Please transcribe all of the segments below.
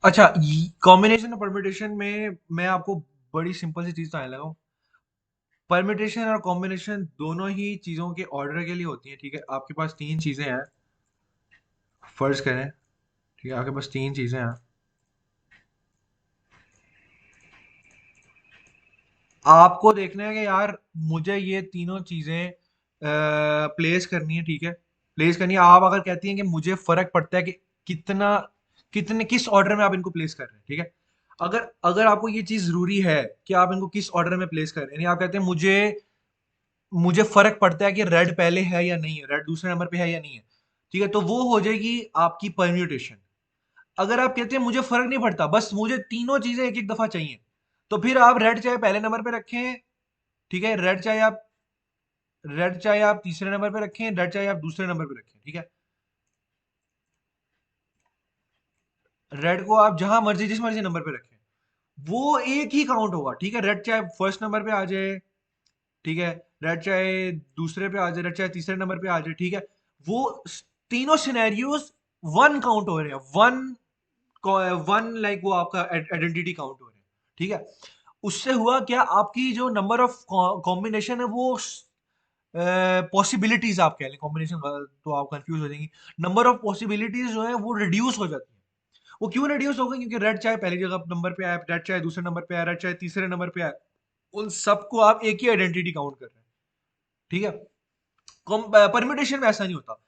अच्छा, कॉम्बिनेशन और परम्यूटेशन में मैं आपको बड़ी सिंपल सी चीज बताने लगा हूँ। परम्यूटेशन और कॉम्बिनेशन दोनों ही चीजों के ऑर्डर के लिए होती है। ठीक है, आपके पास तीन चीजें हैं, फर्ज करें। ठीक है, आपके पास तीन चीजें हैं, आपको देखना है कि यार मुझे ये तीनों चीजें प्लेस करनी है। ठीक है, प्लेस करनी है। आप अगर कहती हैं कि मुझे फर्क पड़ता है कि कितना कितने किस ऑर्डर में आप इनको प्लेस कर रहे हैं। ठीक है, अगर अगर आपको ये चीज जरूरी है कि आप इनको किस ऑर्डर में प्लेस कर रहे हैं, यानी आप कहते हैं मुझे मुझे फर्क पड़ता है कि रेड पहले है या नहीं है, रेड दूसरे नंबर पे है या नहीं है। ठीक है, तो वो हो जाएगी आपकी परम्यूटेशन। अगर आप कहते हैं मुझे फर्क नहीं पड़ता, बस मुझे तीनों चीजें एक एक दफा चाहिए, तो फिर आप रेड चाहे पहले नंबर पे रखें। ठीक है, रेड चाहे आप तीसरे नंबर पे रखें, रेड चाहे आप दूसरे नंबर पे रखें। ठीक है, रेड को आप जहां मर्जी जिस मर्जी नंबर पे रखें, वो एक ही काउंट होगा। ठीक है, रेड चाहे फर्स्ट नंबर पे आ जाए, ठीक है, रेड चाहे दूसरे पे आ जाए, रेड चाहे तीसरे नंबर पे आ जाए। ठीक है, वो तीनों सिनेरियोज वन काउंट हो रहे हैं, वन वन, लाइक वो आपका आइडेंटिटी काउंट हो रहे हैं। ठीक है, उससे हुआ क्या, आपकी जो नंबर ऑफ कॉम्बिनेशन है वो पॉसिबिलिटीज आप कह लें, कॉम्बिनेशन तो आप कंफ्यूज हो जाएंगी। नंबर ऑफ पॉसिबिलिटीज जो है वो रिड्यूस हो जाती है। वो क्यों रिड्यूस हो गई, क्योंकि रेड चाहे पहली जगह नंबर पे आए, रेड चाहे दूसरे नंबर पे आए, रेड चाहे तीसरे नंबर पे आए, उन सबको आप एक ही आइडेंटिटी काउंट कर रहे हैं। ठीक है, परम्यूटेशन में ऐसा नहीं होता।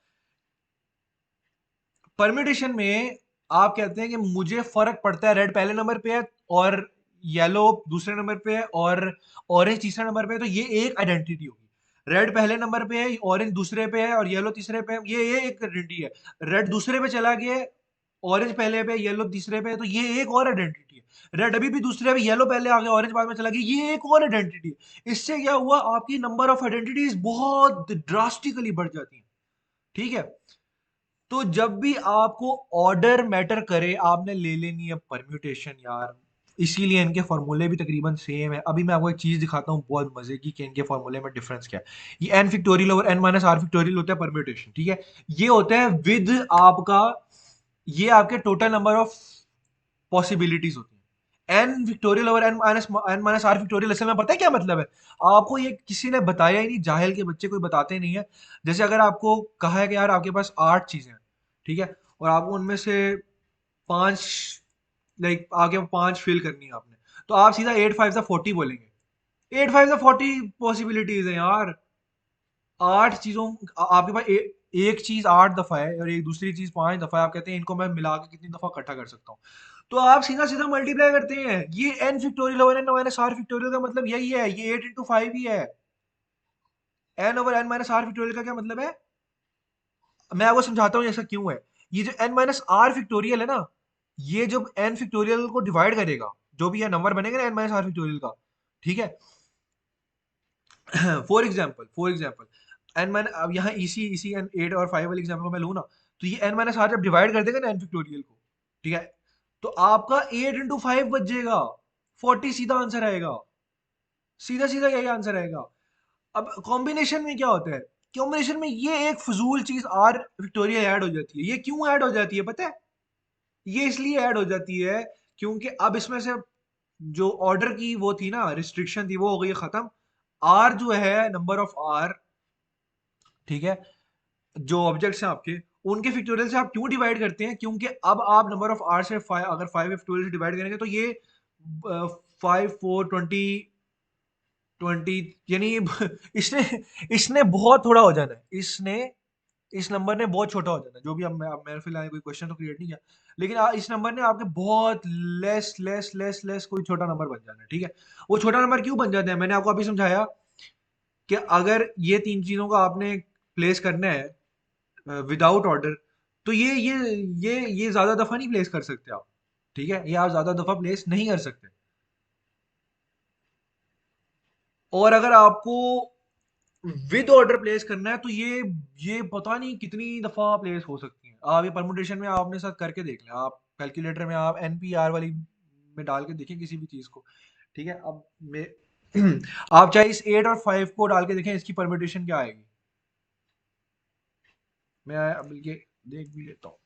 परम्यूटेशन में आप कहते हैं कि मुझे फर्क पड़ता है रेड पहले नंबर पे है और येलो दूसरे नंबर पे है और ऑरेंज तीसरे नंबर पे है, तो ये एक आइडेंटिटी होगी। रेड पहले नंबर पे है, ऑरेंज दूसरे पे है और येलो तीसरे पे है, ये एक आइडेंटिटी है। रेड दूसरे पे चला गया, ऑरेंज पहले पे, येलो तीसरे पे है, तो ये एक और आइडेंटिटी है। रेड अभी भी दूसरे पे, येलो पहले आ गया, ऑरेंज बाद में चला गया, ये एक और आइडेंटिटी है। इससे क्या हुआ, आपकी नंबर ऑफ आइडेंटिटीज बहुत ड्रास्टिकली बढ़ जाती है। ठीक है, तो जब भी आपको ऑर्डर मैटर करे, आपने ले लेनी है परम्यूटेशन यार। इसीलिए इनके फॉर्मूले भी तकरीबन सेम है। अभी मैं आपको एक चीज दिखाता हूँ बहुत मजे की कि इनके फॉर्मूले में डिफरेंस क्या है। ये n factorial over n minus r factorial होता है परम्यूटेशन। ठीक है, ये होता है विद आपका, ये आपके टोटल नंबर ऑफ पॉसिबिलिटीज होती है। N factorial over n minus r factorial असल में पता है क्या मतलब है? आपको ये किसी ने बताया ही नहीं, जाहिल के बच्चे कोई बताते नहीं है। जैसे अगर आपको कहा है कि यार आपके पास 8 चीजें हैं, ठीक है, और आपको उनमें से पांच, लाइक आगे पांच फिल करनी है आपने, तो आप सीधा 8 5 40 बोलेंगे। 8 5 40 पॉसिबिलिटीज है यार। 8 चीजों, आपके पास एक चीज 8 दफा है और एक दूसरी चीज 5 दफा है, आप कहते हैं इनको मैं मिला के कितनी दफा इकट्ठा कर सकता हूँ, तो आप सीधा सीधा मल्टीप्लाई करते हैं। ये n factorial over n minus r factorial का मतलब यही है, ये 8 × 5 ही है। N over n minus r factorial का क्या मतलब है, मैं आपको समझाता हूँ ऐसा क्यों है। ये जो एन माइनस आर फिक्टोरियल है ना, ये जब एन फिक्टोरियल को डिवाइड करेगा, जो भी ये नंबर बनेगा ना एन माइनस आर फिक्टोरियल का, ठीक है, फॉर एग्जाम्पल एन माइन, अब यहाँ इसी इसी एन 8 और 5 वाले एग्जाम्पल को मैं लूँ ना, तो ये एन माइनस आर जब डिवाइड कर देगा ना एन फिक्टोरियल को, ठीक है, तो आपका 8 × 5 बच जाएगा, 40 सीधा आंसर आएगा। सीधा सीधा यही आंसर आएगा। अब कॉम्बिनेशन में क्या होता है, कॉम्बिनेशन में ये एक फजूल चीज आर विक्टोरिया ऐड हो जाती है। ये क्यों ऐड हो जाती है पता है? ये इसलिए ऐड हो जाती है क्योंकि अब इसमें से जो ऑर्डर की वो थी ना, रिस्ट्रिक्शन थी, वो हो गई है खत्म। आर जो है, नंबर ऑफ आर, ठीक है, जो ऑब्जेक्ट्स हैं आपके, उनके फिक्टोरियल से आप क्यों डिवाइड करते हैं, क्योंकि अब आप नंबर ऑफ आर से अगर 5 फिक्टोरियल से डिवाइड करेंगे तो ये 5 4 20 20, यानी इसने इसने बहुत थोड़ा हो जाना है, इसने इस नंबर ने बहुत छोटा हो जाना है। जो भी, अब मैंने फिलहाल कोई क्वेश्चन तो क्रिएट नहीं किया, लेकिन इस नंबर ने आपके बहुत लेस लेस लेस लेस कोई छोटा नंबर बन जाना है। ठीक है, वो छोटा नंबर क्यों बन जाता है, मैंने आपको अभी समझाया कि अगर ये तीन चीजों को आपने प्लेस करना है विदाउट ऑर्डर, तो ये ज्यादा दफा नहीं प्लेस कर सकते आप। ठीक है, ये आप ज्यादा दफा प्लेस नहीं कर सकते। और अगर आपको विद ऑर्डर प्लेस करना है तो ये पता नहीं कितनी दफा प्लेस हो सकती है। आप ये परमुटेशन में आपने साथ करके देख लें, आप कैलकुलेटर में आप एनपीआर वाली में डाल के देखें किसी भी चीज को। ठीक है, अब मैं आप चाहे इस 8 और 5 को डाल के देखें, इसकी परमुटेशन क्या आएगी। मैं अब ये देख भी लेता हूँ।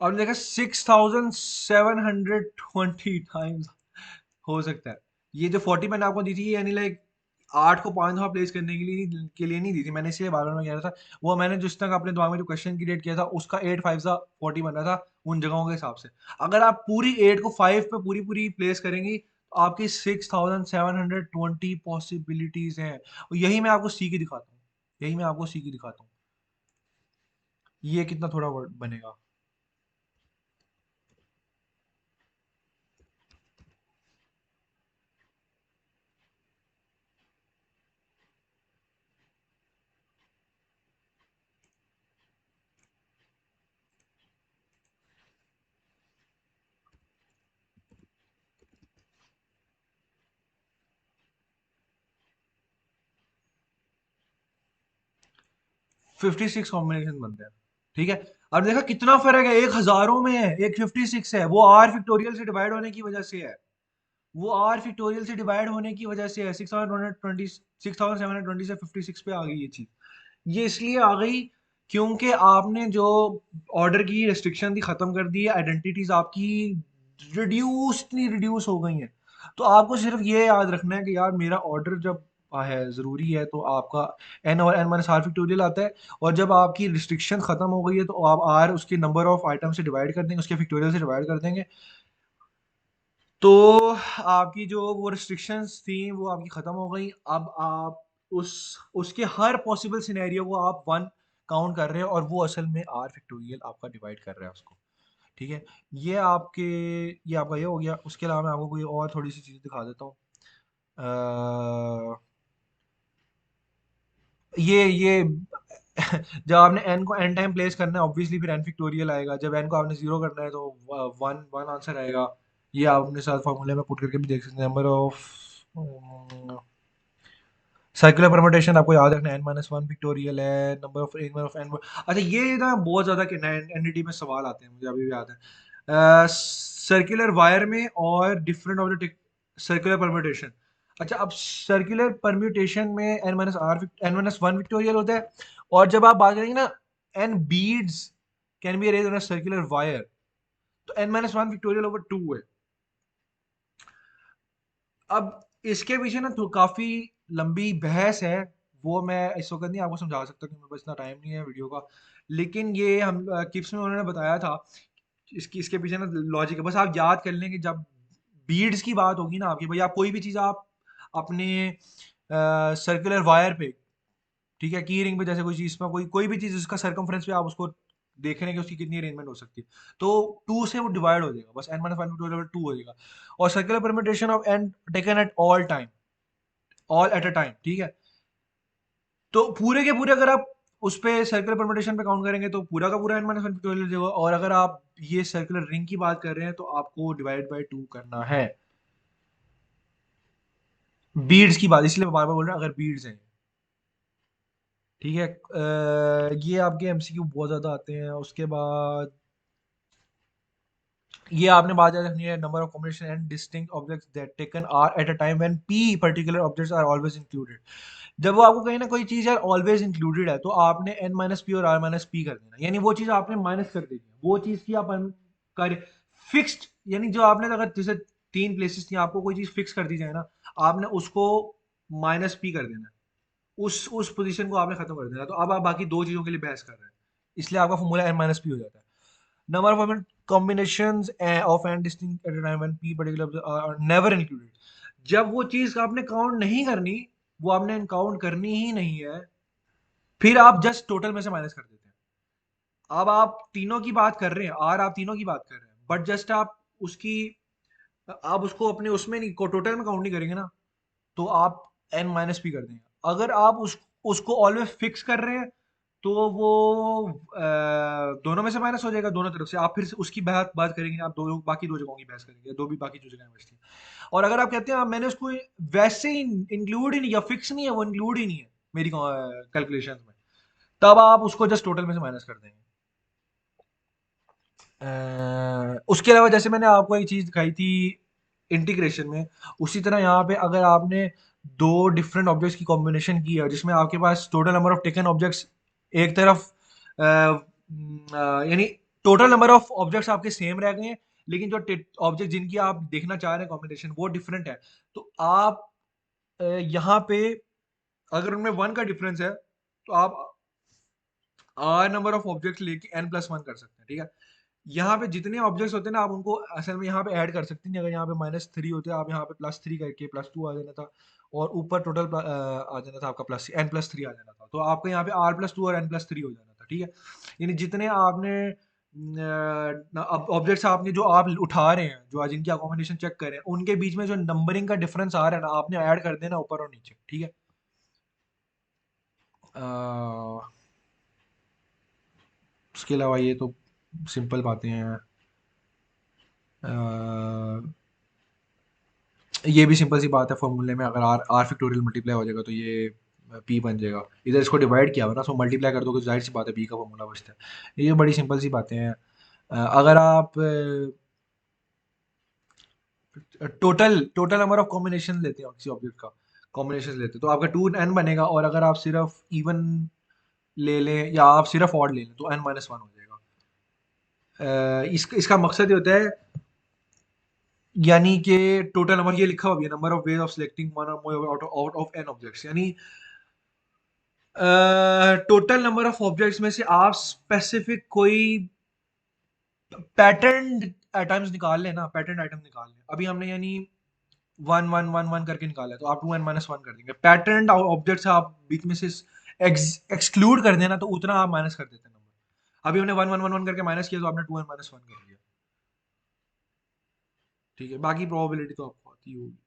आपने देखा 6720 टाइम्स हो सकता है। ये जो 40 मैंने आपको दी थी, यानी लाइक 8 को 5 दफा प्लेस करने के लिए नहीं दी थी मैंने, इसलिए बार बार में कह रहा था। वो मैंने जिस तक अपने दिमाग में जो क्वेश्चन क्रिएट किया था उसका 8 5 सा 40 बन रहा था उन जगहों के हिसाब से। अगर आप पूरी 8 को 5 पे पूरी पूरी प्लेस करेंगी तो आपकी 6720 पॉसिबिलिटीज हैं। और यही मैं आपको सी की दिखाता हूँ, यही मैं आपको सी की दिखाता हूँ। ये कितना थोड़ा वर्ड बनेगा। 56 कॉम्बिनेशन बनते हैं, ठीक है। अब देखा कितना फर्क है, एक हजारों में है, एक 56 है। वो आर फिक्टोरियल से डिवाइड होने की वजह से है, वो आर फिक्टोरियल से डिवाइड होने की वजह से है। 6720 से 56 पे आ गई ये चीज। ये इसलिए आ गई क्योंकि आपने जो ऑर्डर की रिस्ट्रिक्शन थी खत्म कर दी है, आइडेंटिटीज आपकी रिड्यूस हो गई हैं। तो आपको सिर्फ ये याद रखना है कि यार मेरा ऑर्डर जब है ज़रूरी है तो आपका एन और एन माइनस आर फैक्टोरियल आता है। और जब आपकी रिस्ट्रिक्शन खत्म हो गई है तो आप आर उसके नंबर ऑफ आइटम से डिवाइड कर देंगे, उसके फैक्टोरियल से डिवाइड कर देंगे। तो आपकी जो वो रिस्ट्रिक्शंस थी वो आपकी खत्म हो गई। अब आप उस उसके हर पॉसिबल सिनेरियो को आप वन काउंट कर रहे हो और वो असल में आर फैक्टोरियल आपका डिवाइड कर रहा है उसको, ठीक है। ये आपके ये आपका ये हो गया। उसके अलावा मैं आपको कोई और थोड़ी सी चीज़ दिखा देता हूँ। ये जब आपने n को n टाइम प्लेस करना है ऑब्वियसली फिर n फैक्टोरियल आएगा। जब n को आपने जीरो करना है तो वन वन आंसर आएगा। ये आप अपने साथ फॉर्मूले में पुट करके भी देख सकते हैं। नंबर ऑफ सर्कुलर परमुटेशन आपको याद रखना है, n माइनस वन फैक्टोरियल है। Number of n। अच्छा ये ना बहुत ज्यादा एनडीटी में सवाल आते हैं, मुझे अभी भी याद है सर्कुलर वायर में और different of the circular permutation. अच्छा अब सर्कुलर परम्यूटेशन में एन माइनस वन विक्टोरियल होता है। और जब आप बात करेंगे ना n beads can be arranged on a circular wire, तो n minus one factorial over two है। अब इसके पीछे ना तो काफी लंबी बहस है, वो मैं इस वक्त नहीं आपको समझा सकता क्योंकि मेरे पास इतना टाइम नहीं है वीडियो का। लेकिन ये हम किप्स में उन्होंने बताया था। इसके पीछे ना लॉजिक है, बस आप याद कर लें कि जब बीड्स की बात होगी ना आपकी, भाई आप कोई भी चीज़ आप अपने सर्कुलर वायर पे, ठीक है, की रिंग पे जैसे कोई चीज़ में कोई कोई भी चीज़ उसका सरकमफ्रेंस पे आप उसको देख रहे हैं कि उसकी कितनी अरेंजमेंट हो सकती है, तो टू से वो डिवाइड हो जाएगा, बस एन माइनस वन टू हो जाएगा। और circular permutation of n taken at all time, all at a time, ठीक है। तो पूरे के पूरे अगर आप उस पे सर्कुलर परम्यूटेशन पे काउंट करेंगे तो पूरा का पूरा एन माइनस वन फैक्टोरियल देगा। और अगर आप ये सर्कुलर रिंग की बात कर रहे हैं तो आपको डिवाइड बाय टू करना है। बीड्स की बात इसलिए मैं बार बार बोल रहा हूँ, अगर बीड्स हैं, ठीक है। ये आपके एमसीक्यू बहुत ज्यादा आते हैं। उसके बाद ये आपने बात याद रखनी है, number of combination and distinct objects that taken are at a time when p particular objects are always included. जब वो आपको कहीं ना कोई चीज यार ऑलवेज इंक्लूडेड है तो आपने एन माइनस पी और आर माइनस पी कर देना, यानी वो चीज आपने माइनस कर देनी है। वो चीज की आप कर फिक्स्ड, यानी जो आपने अगर जैसे तीन प्लेसेस थी आपको कोई चीज फिक्स कर दी जाए ना, आपने उसको माइनस पी कर देना है। उस पोजीशन को आपने खत्म कर देना। तो अब आप बाकी दो चीजों के लिए बहस कर रहे हैं, इसलिए आपका फॉर्मूला एन माइनस पी हो जाता है। Number of combinations of and distinct at a time when p particular are never included। जब वो चीज आपने काउंट नहीं करनी, वो आपने काउंट करनी ही नहीं है, फिर आप जस्ट टोटल में से माइनस कर देते हैं। अब आप तीनों की बात कर रहे हैं, आर आप तीनों की बात कर रहे हैं, बट जस्ट आप उसकी आप उसको अपने उसमें नहीं को टोटल में काउंट नहीं करेंगे ना, तो आप एन माइनस पी कर देंगे। अगर आप उसको ऑलवेज फिक्स कर रहे हैं तो वो दोनों में से माइनस हो जाएगा, दोनों तरफ से। आप फिर से उसकी बात बात करेंगे, आप दो बाकी दो जगहों की बहस करेंगे, दो भी बाकी जो जगह बचती है। और अगर आप कहते हैं मैंने उसको वैसे ही इंक्लूड ही नहीं या फिक्स नहीं है, वो इंक्लूड ही नहीं है मेरी कैलकुलेशन में, तब आप उसको जस्ट टोटल में से माइनस कर देंगे। उसके अलावा जैसे मैंने आपको एक चीज दिखाई थी इंटीग्रेशन में, उसी तरह यहाँ पे अगर आपने दो डिफरेंट ऑब्जेक्ट्स की कॉम्बिनेशन की है जिसमें आपके पास total number of taken objects एक तरफ यानी टोटल नंबर ऑफ ऑब्जेक्ट्स आपके सेम रह गए हैं, लेकिन जो ऑब्जेक्ट जिनकी आप देखना चाह रहे हैं कॉम्बिनेशन वो डिफरेंट है। तो आप यहाँ पे अगर उनमें 1 का डिफरेंस है तो आप आर नंबर ऑफ ऑब्जेक्ट्स लेके n+1 कर सकते हैं, ठीक है। यहाँ पे जितने ऑब्जेक्ट्स होते हैं ना, आप उनको असल में यहाँ पे ऐड कर सकते हैं। अगर यहाँ पे -3 होते आप यहाँ पे +3 करके +2 आ जाना था, और ऊपर टोटल आ जाना था आपका n+3 आ जाना था। तो आपका यहाँ पे r+2 और n+3 हो जाना था, ठीक है। यानी जितने आपने ऑब्जेक्ट्स आपने जो आप उठा रहे हैं, जो आज इनकी अकोमोडेशन चेक कर रहे हैं, उनके बीच में जो नंबरिंग का डिफरेंस आ रहा है ना, आपने ऐड कर देना ऊपर और नीचे, ठीक है। उसके अलावा ये तो सिंपल बातें हैं। ये भी सिंपल सी बात है, फॉर्मूले में अगर आर आर फैक्टोरियल मल्टीप्लाई हो जाएगा तो ये पी बन जाएगा। इधर इसको डिवाइड किया हुआ ना, सो मल्टीप्लाई कर दोगे तो जाहिर सी बात है पी का फॉर्मूला बचता है। ये बड़ी सिंपल सी बातें हैं। अगर आप total total number of combination लेते हो किसी ऑब्जेक्ट का, कॉम्बिनेशन लेते हो तो आपका 2n बनेगा, और अगर आप सिर्फ इवन ले लें या आप सिर्फ ऑड ले लें तो n-1 हो जाएगा। इसका मकसद ये होता है, यानी कि टोटल नंबर ये लिखा हुआ है, number of ways of selecting one or more out of n objects, यानी टोटल नंबर ऑफ ऑब्जेक्ट्स में से आप स्पेसिफिक कोई पैटर्न आइटम्स निकाल लेना, पैटर्न आइटम निकाल लें। अभी हमने यानी 1 1 1 1 करके निकाला है, तो आप 2n-1 कर देंगे। पैटर्न ऑब्जेक्ट्स आप बीच में से एक्सक्लूड कर देना, तो उतना आप माइनस कर देते हैं नंबर। अभी हमने 1 1 1 1 करके माइनस किया, तो आपने 2n-1 कर दिया, ठीक है। बाकी प्रोबेबिलिटी तो आपको आती होगी।